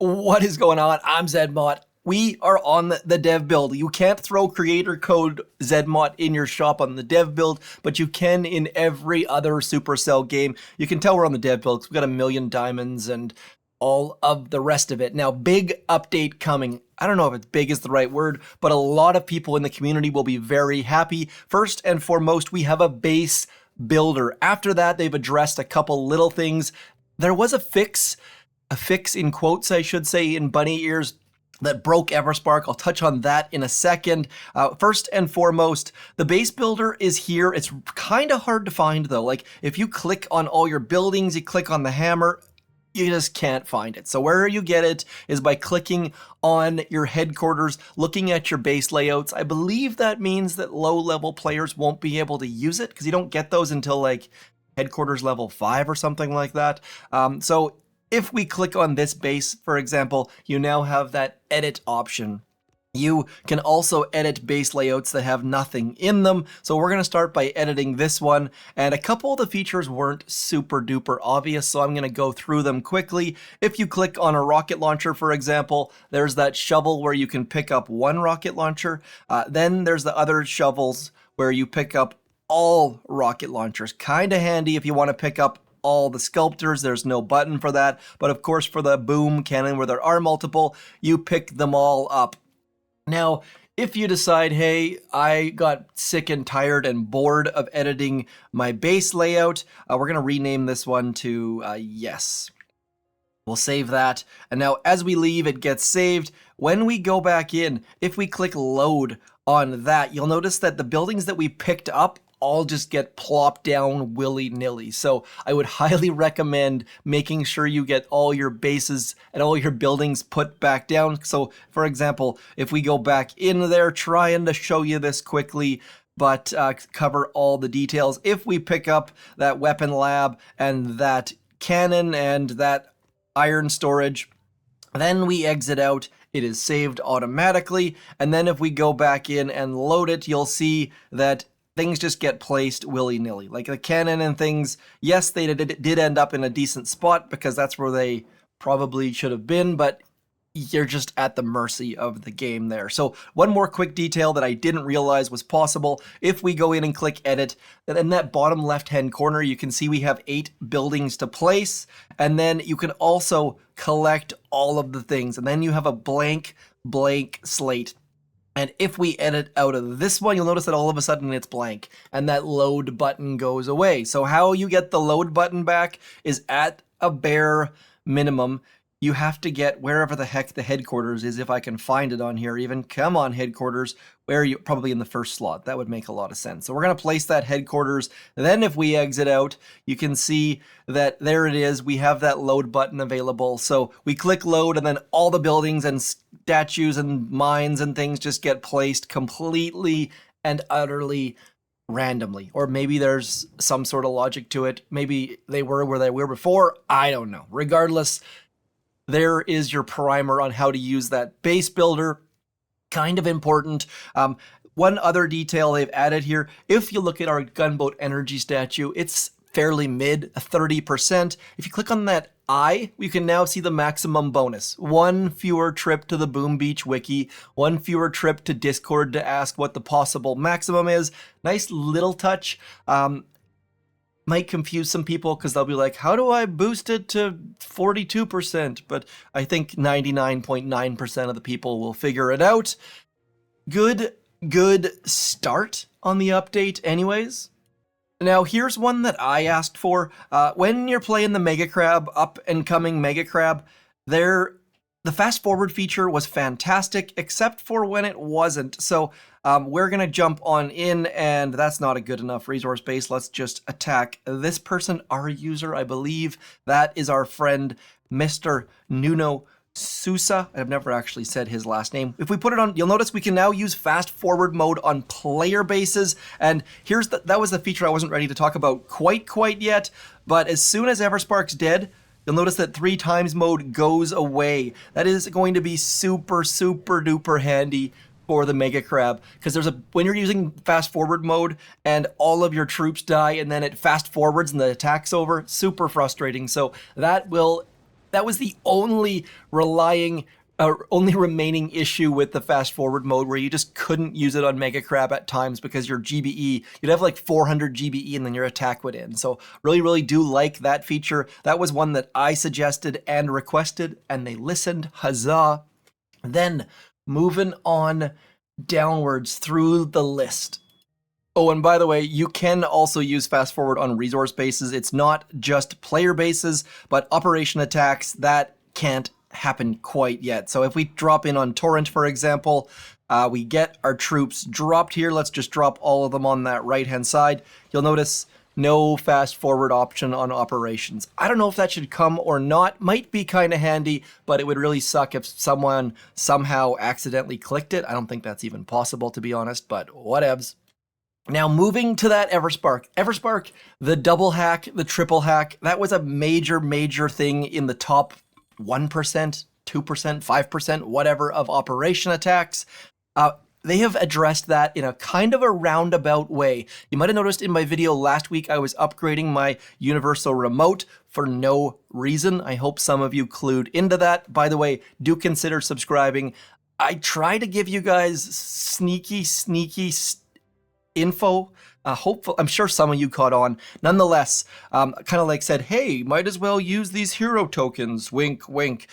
What is going on? I'm Zedmot. We are on the dev build. You can't throw creator code Zedmot in your shop on the dev build, but you can in every other Supercell game. You can tell we're on the dev build because we've got 1,000,000 diamonds and all of the rest of it. Now, big update coming. I don't know if it's big is the right word, but a lot of people in the community will be very happy. First and foremost, we have a base builder. After that, they've addressed a couple little things. There was a fix in quotes, I should say, in bunny ears that broke Everspark. I'll touch on that in a second. First and foremost, the base builder is here. It's kind of hard to find though. Like if you click on all your buildings, you click on the hammer, you just can't find it. So where you get it is by clicking on your headquarters, looking at your base layouts. I believe that means that low-level players won't be able to use it because you don't get those until like headquarters level 5 or something like that. So if we click on this base, for example, you now have that edit option. You can also edit base layouts that have nothing in them. So we're going to start by editing this one. And a couple of the features weren't super duper obvious, so I'm going to go through them quickly. If you click on a rocket launcher, for example, there's that shovel where you can pick up one rocket launcher. Then there's the other shovels where you pick up all rocket launchers. Kind of handy if you want to pick up all the sculptors. There's no button for that. But of course, for the boom cannon where there are multiple, you pick them all up. Now, if you decide, hey, I got sick and tired and bored of editing my base layout, we're going to rename this one to yes. We'll save that. And now as we leave, it gets saved. When we go back in, if we click load on that, you'll notice that the buildings that we picked up all just get plopped down willy-nilly. So I would highly recommend making sure you get all your bases and all your buildings put back down. So for example, if we go back in there, trying to show you this quickly, but cover all the details. If we pick up that weapon lab and that cannon and that iron storage, then we exit out. It is saved automatically. And then if we go back in and load it, you'll see that things just get placed willy-nilly. Like the cannon and things, yes, they did end up in a decent spot because that's where they probably should have been, but you're just at the mercy of the game there. So one more quick detail that I didn't realize was possible. If we go in and click edit, then in that bottom left-hand corner, you can see we have 8 buildings to place, and then you can also collect all of the things, and then you have a blank slate. And if we edit out of this one, you'll notice that all of a sudden it's blank and that load button goes away. So how you get the load button back is at a bare minimum. You have to get wherever the heck the headquarters is, if I can find it on here even. Come on, headquarters. Where are you? Probably in the first slot. That would make a lot of sense. So we're going to place that headquarters. Then if we exit out, you can see that there it is. We have that load button available. So we click load and then all the buildings and statues and mines and things just get placed completely and utterly randomly. Or maybe there's some sort of logic to it. Maybe they were where they were before. I don't know. Regardless, there is your primer on how to use that base builder. Kind of important. One other detail they've added here, if you look at our gunboat energy statue, it's fairly mid, 30%. If you click on that eye, you can now see the maximum bonus. 1 fewer trip to the Boom Beach wiki, 1 fewer trip to Discord to ask what the possible maximum is. Nice little touch. Might confuse some people because they'll be like, how do I boost it to 42%? But I think 99.9% of the people will figure it out. Good start on the update anyways. Now here's one that I asked for. When you're playing the Mega Crab, up and coming Mega Crab, the fast forward feature was fantastic, except for when it wasn't. So we're going to jump on in, and that's not a good enough resource base. Let's just attack this person, our user, I believe. That is our friend, Mr. Nuno Sousa. I've never actually said his last name. If we put it on, you'll notice we can now use fast forward mode on player bases. And that was the feature I wasn't ready to talk about quite yet. But as soon as Everspark's dead, you'll notice that 3 times mode goes away. That is going to be super duper handy for the Mega Crab, because when you're using fast forward mode and all of your troops die and then it fast forwards and the attack's over, super frustrating. So that will That was the only only remaining issue with the fast forward mode, where you just couldn't use it on Mega Crab at times because your GBE, you'd have like 400 GBE and then your attack would end. So really do like that feature. That was one that I suggested and requested, and they listened. Huzzah. Then moving on downwards through the list. Oh, and by the way, you can also use fast forward on resource bases. It's not just player bases, but operation attacks that can't happen quite yet. So if we drop in on Torrent, for example, we get our troops dropped here. Let's just drop all of them on that right-hand side. You'll notice no fast forward option on operations. I don't know if that should come or not. Might be kind of handy, but it would really suck if someone somehow accidentally clicked it. I don't think that's even possible, to be honest, but whatevs. Now, moving to that Everspark. Everspark, the double hack, the triple hack, that was a major thing in the top 1%, 2%, 5%, whatever of operation attacks. They have addressed that in a kind of a roundabout way. You might have noticed in my video last week, I was upgrading my universal remote for no reason. I hope some of you clued into that. By the way, do consider subscribing. I try to give you guys sneaky info. Hopefully, I'm sure some of you caught on. Nonetheless, kind of like said, hey, might as well use these hero tokens, wink, wink.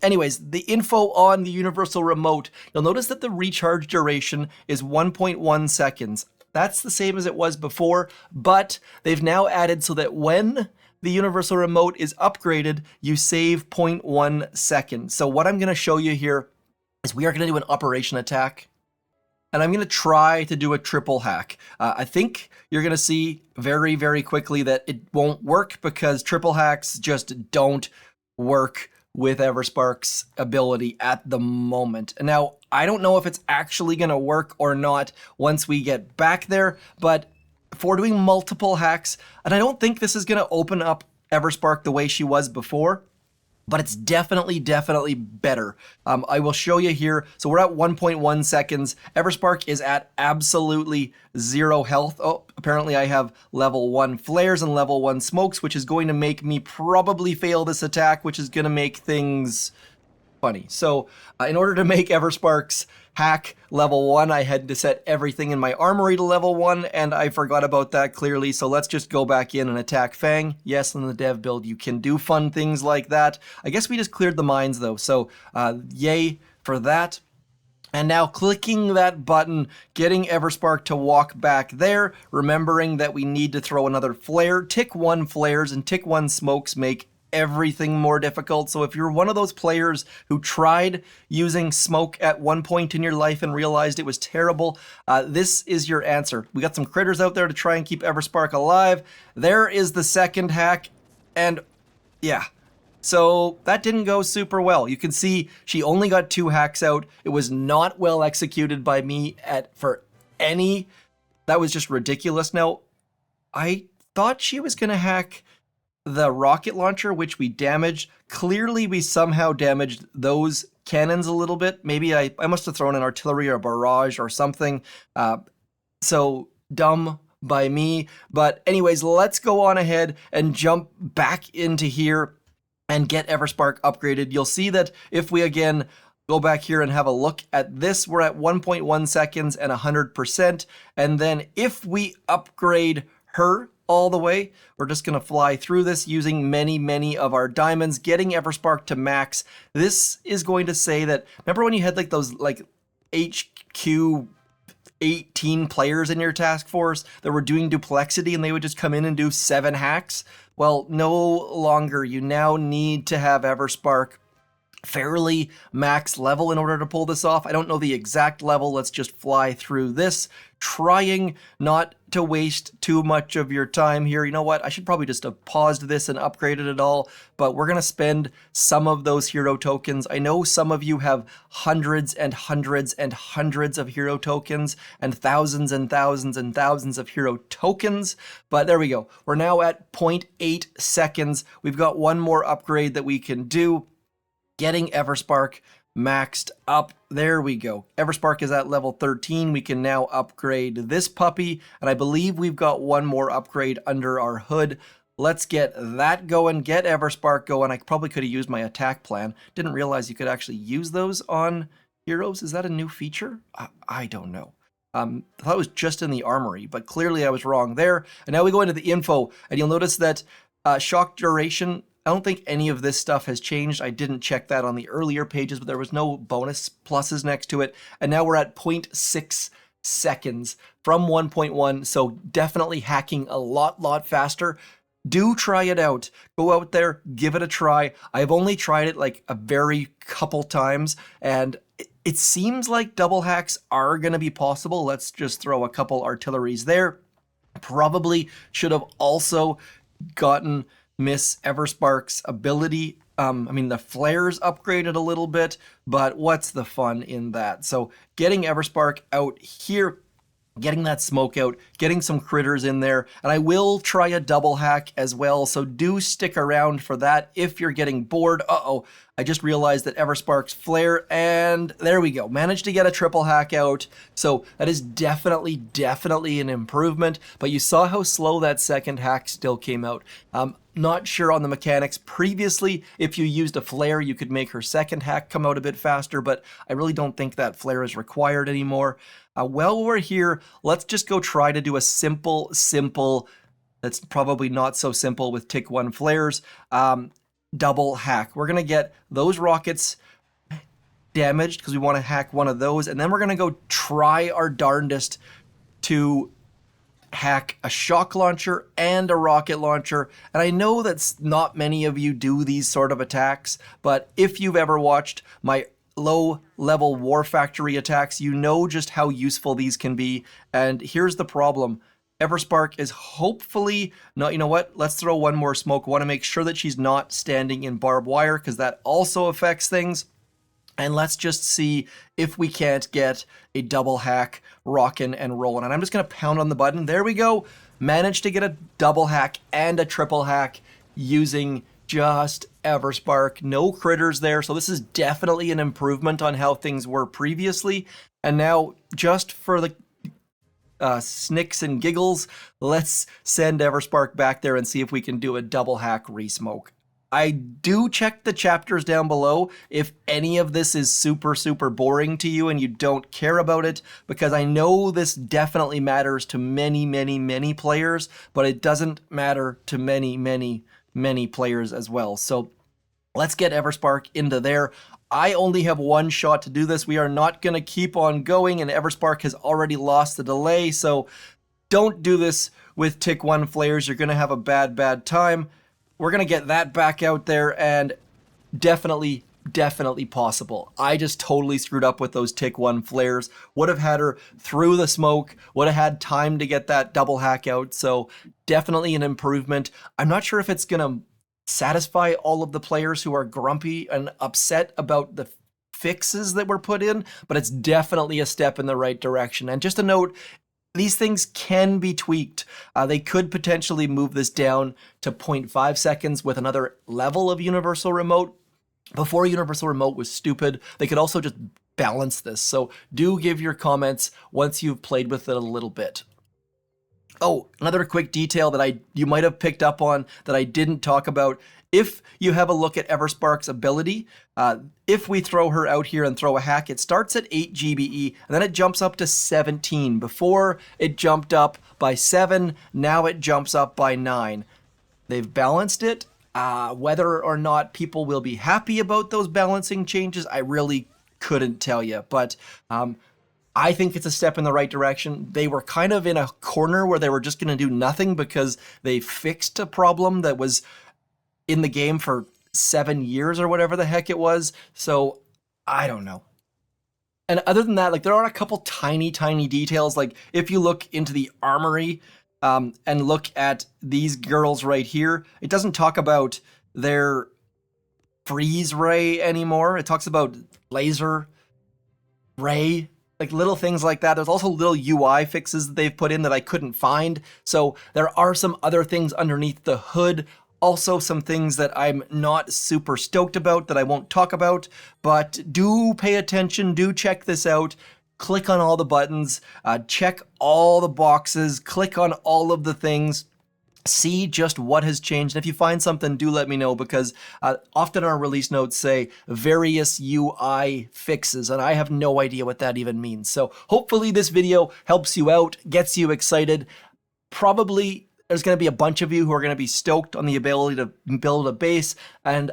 Anyways, the info on the universal remote, you'll notice that the recharge duration is 1.1 seconds. That's the same as it was before, but they've now added so that when the universal remote is upgraded, you save 0.1 seconds. So what I'm going to show you here is we are going to do an operation attack. And I'm going to try to do a triple hack. I think you're going to see very quickly that it won't work because triple hacks just don't work with Everspark's ability at the moment. And now, I don't know if it's actually going to work or not once we get back there, but for doing multiple hacks, and I don't think this is going to open up Everspark the way she was before, but it's definitely better. I will show you here. So we're at 1.1 seconds. Everspark is at absolutely 0 health. Oh, apparently I have level 1 flares and level 1 smokes, which is going to make me probably fail this attack, which is going to make things funny. So in order to make Everspark's hack level 1, I had to set everything in my armory to level 1, and I forgot about that clearly. So let's just go back in and attack Fang. Yes, in the dev build, you can do fun things like that. I guess we just cleared the mines though, so yay for that. And now clicking that button, getting Everspark to walk back there, remembering that we need to throw another flare. Tick 1 flares and tick 1 smokes make everything more difficult. So if you're one of those players who tried using smoke at one point in your life and realized it was terrible, this is your answer. We got some critters out there to try and keep Everspark alive. There is the second hack, and yeah. So that didn't go super well. You can see she only got 2 hacks out. It was not well executed by me for any. That was just ridiculous. Now, I thought she was going to hack the rocket launcher, which we damaged. Clearly, we somehow damaged those cannons a little bit. Maybe I must have thrown an artillery or a barrage or something. So dumb by me. But anyways, let's go on ahead and jump back into here and get Everspark upgraded. You'll see that if we again go back here and have a look at this, we're at 1.1 seconds and 100%. And then if we upgrade her all the way, we're just going to fly through this using many of our diamonds, getting Everspark to max. This is going to say that, remember when you had like those like HQ 18 players in your task force that were doing duplexity and they would just come in and do 7 hacks? Well, no longer. You now need to have Everspark fairly max level in order to pull this off. I don't know the exact level. Let's just fly through this, trying not to waste too much of your time here. You know what? I should probably just have paused this and upgraded it all, but we're going to spend some of those hero tokens. I know some of you have hundreds and hundreds and hundreds of hero tokens and thousands and thousands and thousands of hero tokens, but there we go. We're now at 0.8 seconds. We've got one more upgrade that we can do. Getting Everspark maxed up. There we go. Everspark is at level 13. We can now upgrade this puppy, and I believe we've got one more upgrade under our hood. Let's get that going, get Everspark going. I probably could have used my attack plan. Didn't realize you could actually use those on heroes. Is that a new feature? I don't know. I thought it was just in the armory, but clearly I was wrong there. And now we go into the info, and you'll notice that shock duration, I don't think any of this stuff has changed. I didn't check that on the earlier pages, but there was no bonus pluses next to it. And now we're at 0.6 seconds from 1.1, so definitely hacking a lot faster. Do try it out. Go out there, give it a try. I've only tried it like a very couple times, and it seems like double hacks are going to be possible. Let's just throw a couple artilleries there. Probably should have also gotten Miss Everspark's ability. I mean, the flares upgraded a little bit, but what's the fun in that? So getting Everspark out here, getting that smoke out, getting some critters in there, and I will try a double hack as well, so do stick around for that if you're getting bored. Uh-oh, I just realized that Everspark's flare, and there we go. Managed to get a triple hack out, so that is definitely an improvement, but you saw how slow that second hack still came out. Not sure on the mechanics. Previously, if you used a flare, you could make her second hack come out a bit faster, but I really don't think that flare is required anymore. While we're here, let's just go try to do a simple, that's probably not so simple with tick 1 flares, double hack. We're going to get those rockets damaged because we want to hack one of those, and then we're going to go try our darndest to hack a shock launcher and a rocket launcher. And I know that's not many of you do these sort of attacks, but if you've ever watched my low-level War Factory attacks, you know just how useful these can be. And here's the problem. Everspark is hopefully not, you know what, let's throw one more smoke. Want to make sure that she's not standing in barbed wire because that also affects things. And let's just see if we can't get a double hack rockin' and rollin'. And I'm just going to pound on the button. There we go. Managed to get a double hack and a triple hack using just Everspark. No critters there. So this is definitely an improvement on how things were previously. And now, just for the snicks and giggles, let's send Everspark back there and see if we can do a double hack resmoke. I do check the chapters down below if any of this is super boring to you and you don't care about it, because I know this definitely matters to many players, but it doesn't matter to many players as well. So let's get Everspark into there. I only have one shot to do this. We are not going to keep on going, and Everspark has already lost the delay, so don't do this with tick 1 flares. You're going to have a bad time. We're going to get that back out there, and definitely possible. I just totally screwed up with those tick 1 flares. Would have had her through the smoke, would have had time to get that double hack out, so definitely an improvement. I'm not sure if it's going to satisfy all of the players who are grumpy and upset about the fixes that were put in, but it's definitely a step in the right direction. And just a note, these things can be tweaked. They could potentially move this down to 0.5 seconds with another level of Universal Remote. Before Universal Remote was stupid, they could also just balance this. So do give your comments once you've played with it a little bit. Oh, another quick detail that you might have picked up on that I didn't talk about. If you have a look at Everspark's ability, if we throw her out here and throw a hack, it starts at 8 GBE, and then it jumps up to 17. Before, it jumped up by 7, now it jumps up by 9. They've balanced it. Whether or not people will be happy about those balancing changes, I really couldn't tell you, but I think it's a step in the right direction. They were kind of in a corner where they were just going to do nothing because they fixed a problem that was in the game for 7 years or whatever the heck it was. So I don't know. And other than that, like, there are a couple tiny details. Like if you look into the armory and look at these girls right here, it doesn't talk about their freeze ray anymore. It talks about laser ray, like little things like that. There's also little UI fixes that they've put in that I couldn't find. So there are some other things underneath the hood. Also some things that I'm not super stoked about that I won't talk about, but do pay attention, do check this out. Click on all the buttons, check all the boxes, click on all of the things, see just what has changed. And if you find something, do let me know, because often our release notes say various UI fixes, and I have no idea what that even means. So hopefully this video helps you out, gets you excited. Probably there's going to be a bunch of you who are going to be stoked on the ability to build a base, and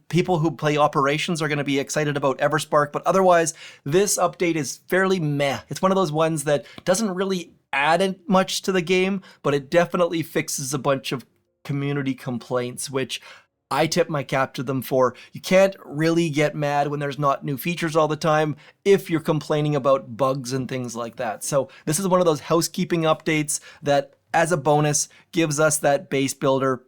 people who play operations are going to be excited about Everspark. But otherwise, this update is fairly meh. It's one of those ones that doesn't really add much to the game, but it definitely fixes a bunch of community complaints, which I tip my cap to them for. You can't really get mad when there's not new features all the time if you're complaining about bugs and things like that. So this is one of those housekeeping updates that, as a bonus, gives us that base builder,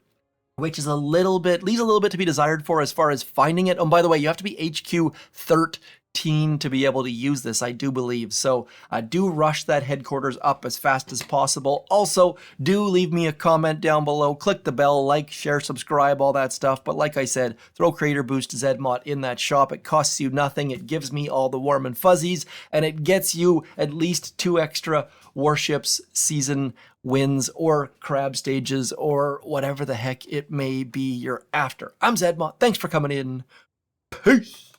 which is leaves a little bit to be desired for as far as finding it. Oh, by the way, you have to be HQ 13 to be able to use this, I do believe. So do rush that headquarters up as fast as possible. Also, do leave me a comment down below. Click the bell, like, share, subscribe, all that stuff. But like I said, throw Creator Boost Zedmot in that shop. It costs you nothing. It gives me all the warm and fuzzies, and it gets you at least 2 extra Warships season wins or crab stages or whatever the heck it may be you're after. I'm Zedmot. Thanks for coming in. Peace.